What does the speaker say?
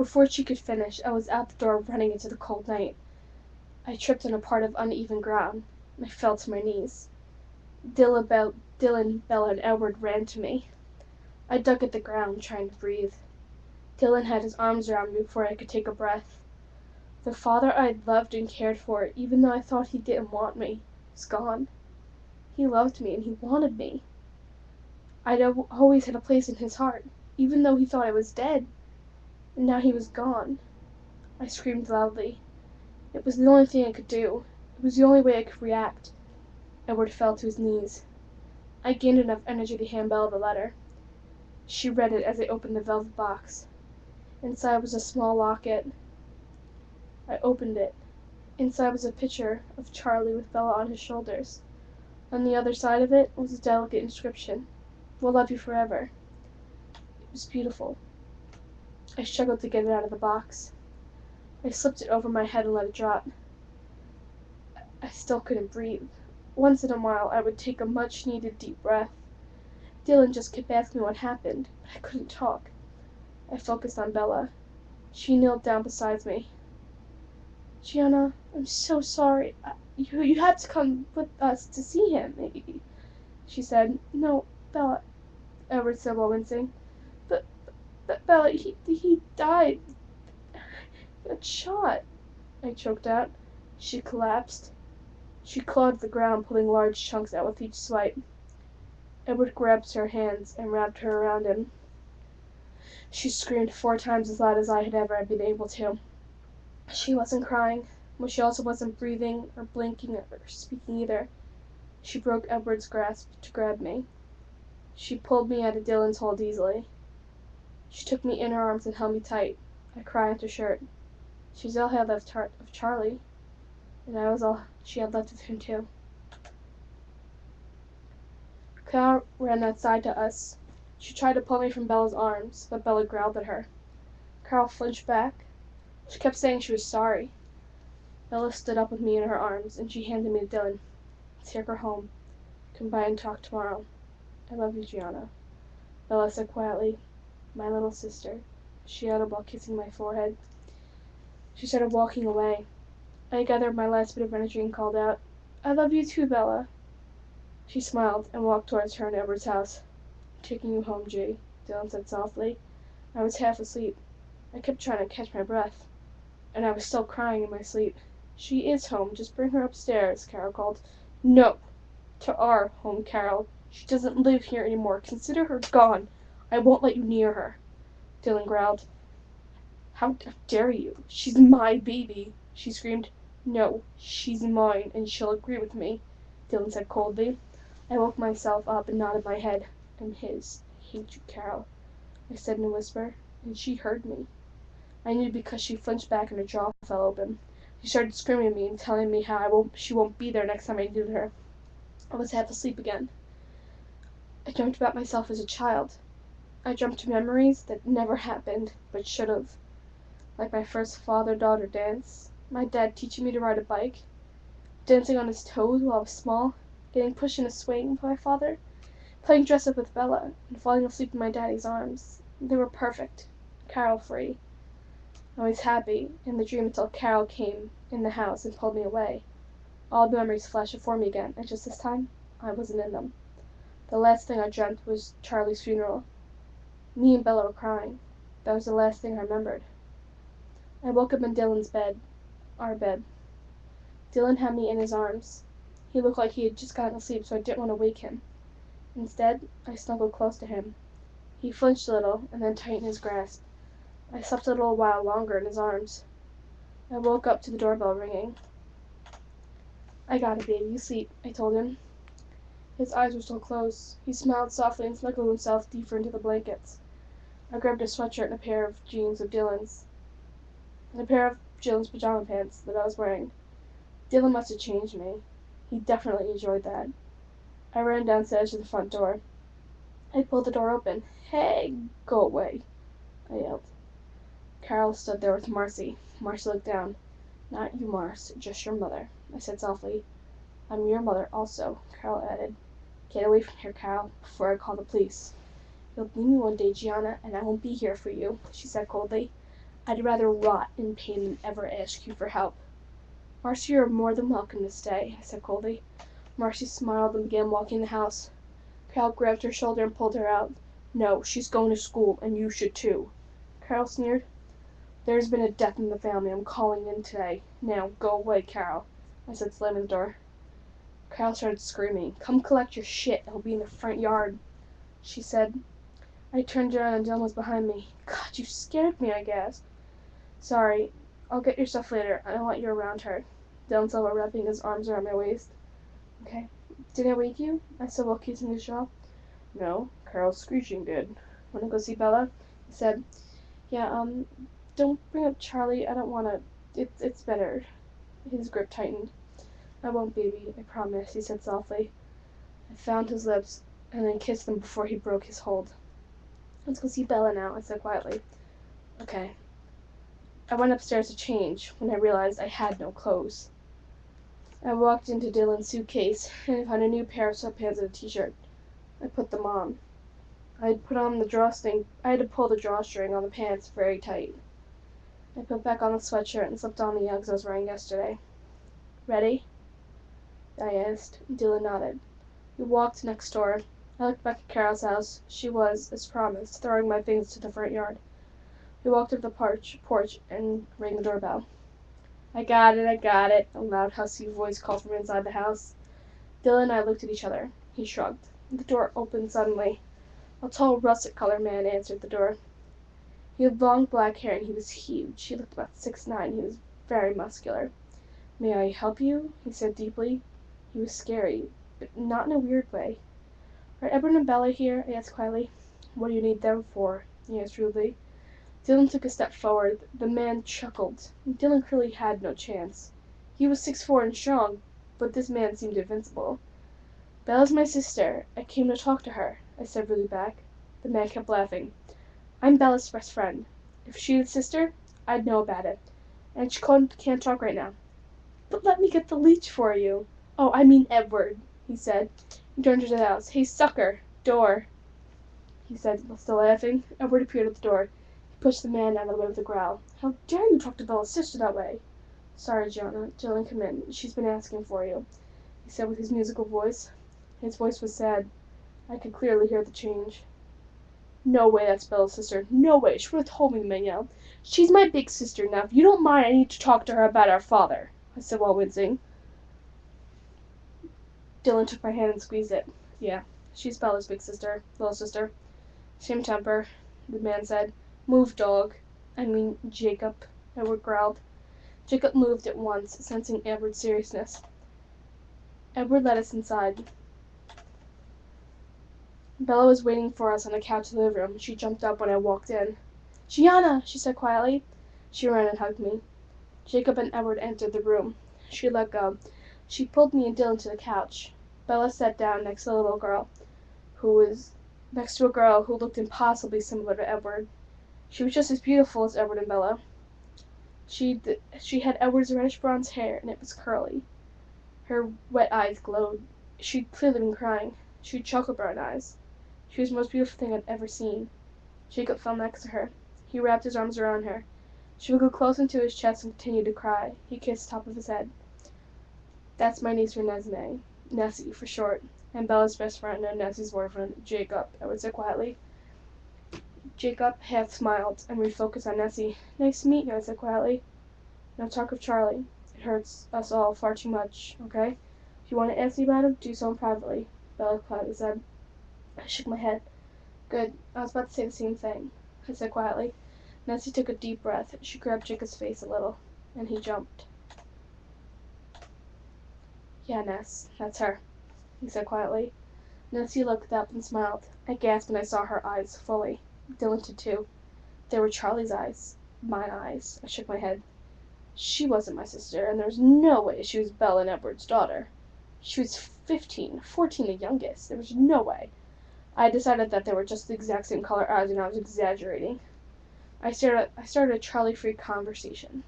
Before she could finish, I was out the door running into the cold night. I tripped on a part of uneven ground, and I fell to my knees. Dylan, Bella, and Edward ran to me. I dug at the ground, trying to breathe. Dylan had his arms around me before I could take a breath. The father I had loved and cared for, even though I thought he didn't want me, was gone. He loved me and he wanted me. I'd always had a place in his heart, even though he thought I was dead. And now he was gone. I screamed loudly. It was the only thing I could do. It was the only way I could react. Edward fell to his knees. I gained enough energy to hand Bella the letter. She read it as I opened the velvet box. Inside was a small locket. I opened it. Inside was a picture of Charlie with Bella on his shoulders. On the other side of it was a delicate inscription. We'll love you forever. It was beautiful. I struggled to get it out of the box. I slipped it over my head and let it drop. I still couldn't breathe. Once in a while, I would take a much-needed deep breath. Dylan just kept asking me what happened, but I couldn't talk. I focused on Bella. She kneeled down beside me. Gianna, I'm so sorry. You had to come with us to see him, maybe, she said. No, Bella, Edward said while wincing. But Bella, he died. He got shot, I choked out. She collapsed. She clawed the ground, pulling large chunks out with each swipe. Edward grabbed her hands and wrapped her around him. She screamed 4 times as loud as I had ever been able to. She wasn't crying, but she also wasn't breathing or blinking or speaking either. She broke Edward's grasp to grab me. She pulled me out of Dylan's hold easily. She took me in her arms and held me tight. I cried at her shirt. She was all had left of Charlie, and I was all she had left of him too. Carol ran outside to us. She tried to pull me from Bella's arms, but Bella growled at her. Carol flinched back. She kept saying she was sorry. Bella stood up with me in her arms, and she handed me to Dylan. Take her home. Come by and talk tomorrow. I love you, Gianna. Bella said quietly. My little sister. She added while kissing my forehead. She started walking away. I gathered my last bit of energy and called out, I love you too, Bella. She smiled and walked towards her and Edward's house. I'm taking you home, G, Dylan said softly. I was half asleep. I kept trying to catch my breath. And I was still crying in my sleep. She is home. Just bring her upstairs, Carol called. No. To our home, Carol. She doesn't live here anymore. Consider her gone. I won't let you near her. Dylan growled. How dare you? She's my baby, she screamed. No, she's mine, and she'll agree with me, Dylan said coldly. I woke myself up and nodded my head. I'm his. I hate you, Carol, I said in a whisper, and she heard me. I knew because she flinched back and her jaw fell open. She started screaming at me and telling me how she won't be there next time I do to her. I was half asleep again. I dreamt about myself as a child. I dreamt memories that never happened, but should have. Like my first father-daughter dance, my dad teaching me to ride a bike, dancing on his toes while I was small, getting pushed in a swing by my father, playing dress-up with Bella, and falling asleep in my daddy's arms. They were perfect. Carol-free. I was happy in the dream until Carol came in the house and pulled me away. All the memories flashed before me again, and just this time, I wasn't in them. The last thing I dreamt was Charlie's funeral. Me and Bella were crying. That was the last thing I remembered. I woke up in Dylan's bed. Our bed. Dylan had me in his arms. He looked like he had just gotten asleep, so I didn't want to wake him. Instead, I snuggled close to him. He flinched a little, and then tightened his grasp. I slept a little while longer in his arms. I woke up to the doorbell ringing. I got it, baby. You sleep, I told him. His eyes were still closed. He smiled softly and snuggled himself deeper into the blankets. I grabbed a sweatshirt and a pair of jeans of Dylan's, and a pair of Dylan's pajama pants that I was wearing. Dylan must have changed me. He definitely enjoyed that. I ran downstairs to the front door. I pulled the door open. Hey, go away, I yelled. Carol stood there with Marcy. Marcy looked down. Not you, Mars, just your mother, I said softly. I'm your mother also, Carol added. Get away from here, Carol, before I call the police. You'll need me one day, Gianna, and I won't be here for you, she said coldly. I'd rather rot in pain than ever ask you for help." "Marcy, you're more than welcome to stay," I said coldly. Marcy smiled and began walking the house. Carol grabbed her shoulder and pulled her out. "No, she's going to school, and you should too." Carol sneered. "There's been a death in the family. I'm calling in today. Now, go away, Carol," I said, slamming the door. Carol started screaming. "Come collect your shit. It'll be in the front yard," she said. I turned around and Dylan was behind me. "God, you scared me," I gasped. "Sorry. I'll get your stuff later. I don't want you around her." Dylan saw while wrapping his arms around my waist. "Okay. Did I wake you?" I said while kissing his jaw. "No, Carol's screeching did." "Wanna go see Bella?" He said. "Yeah, don't bring up Charlie. I don't wanna. It's better." His grip tightened. "I won't, baby. I promise," he said softly. I found his lips and then kissed them before he broke his hold. "Let's go see Bella now," I said quietly. "Okay." I went upstairs to change when I realized I had no clothes. I walked into Dylan's suitcase and found a new pair of sweatpants and a t-shirt. I put them on. I had to pull the drawstring on the pants very tight. I put back on the sweatshirt and slipped on the Uggs I was wearing yesterday. "Ready?" I asked. Dylan nodded. We walked next door. I looked back at Carol's house. She was, as promised, throwing my things to the front yard. We walked up the porch and rang the doorbell. I got it," a loud, husky voice called from inside the house. Dylan and I looked at each other. He shrugged. The door opened suddenly. A tall, russet-colored man answered the door. He had long black hair and he was huge. He looked about 6'9". He was very muscular. "May I help you?" he said deeply. He was scary, but not in a weird way. "Are Edward and Bella here?" I asked quietly. "What do you need them for?" he asked rudely. Dylan took a step forward. The man chuckled. Dylan clearly had no chance. He was 6'4" and strong, but this man seemed invincible. "Bella's my sister. I came to talk to her," I said rudely back. The man kept laughing. "I'm Bella's best friend. If she was sister, I'd know about it. And she can't talk right now." "But let me get the leech for you." "Oh, I mean Edward," he said. He turned to the house. "Hey, sucker! Door," he said, still laughing. Edward appeared at the door. He pushed the man out of the way with a growl. "How dare you talk to Bella's sister that way?" "Sorry, Gianna. Dylan, come in. She's been asking for you," he said with his musical voice. His voice was sad. I could clearly hear the change. "No way that's Bella's sister. No way. She would have told me," the man yelled. "She's my big sister. Now, if you don't mind, I need to talk to her about our father," I said while wincing. Dylan took my hand and squeezed it. "Yeah, she's Bella's big sister, little sister. Same temper," the man said. "Move, dog. I mean, Jacob," Edward growled. Jacob moved at once, sensing Edward's seriousness. Edward led us inside. Bella was waiting for us on the couch in the living room. She jumped up when I walked in. "Gianna," she said quietly. She ran and hugged me. Jacob and Edward entered the room. She let go. She pulled me and Dylan to the couch. Bella sat down next to a girl who looked impossibly similar to Edward. She was just as beautiful as Edward and Bella. She had Edward's reddish bronze hair, and it was curly. Her wet eyes glowed. She'd clearly been crying. She had chocolate brown eyes. She was the most beautiful thing I'd ever seen. Jacob fell next to her. He wrapped his arms around her. She would go close into his chest and continued to cry. He kissed the top of his head. "That's my niece Renesmee, Nessie for short, and Bella's best friend and Nessie's boyfriend, Jacob," I would say quietly. Jacob half smiled and refocused on Nessie. "Nice to meet you," I said quietly. "Now talk of Charlie. It hurts us all far too much, okay? If you want to ask me about him, do so privately," Bella quietly said. I shook my head. "Good. I was about to say the same thing," I said quietly. Nessie took a deep breath. She grabbed Jacob's face a little, and he jumped. "Yeah, Ness, that's her," he said quietly. Nessie looked up and smiled. I gasped when I saw her eyes fully. Dylan did too. They were Charlie's eyes. My eyes. I shook my head. She wasn't my sister, and there was no way she was Bella and Edward's daughter. She was 15, 14 the youngest. There was no way. I decided that they were just the exact same color eyes, and I was exaggerating. I started a Charlie-free conversation.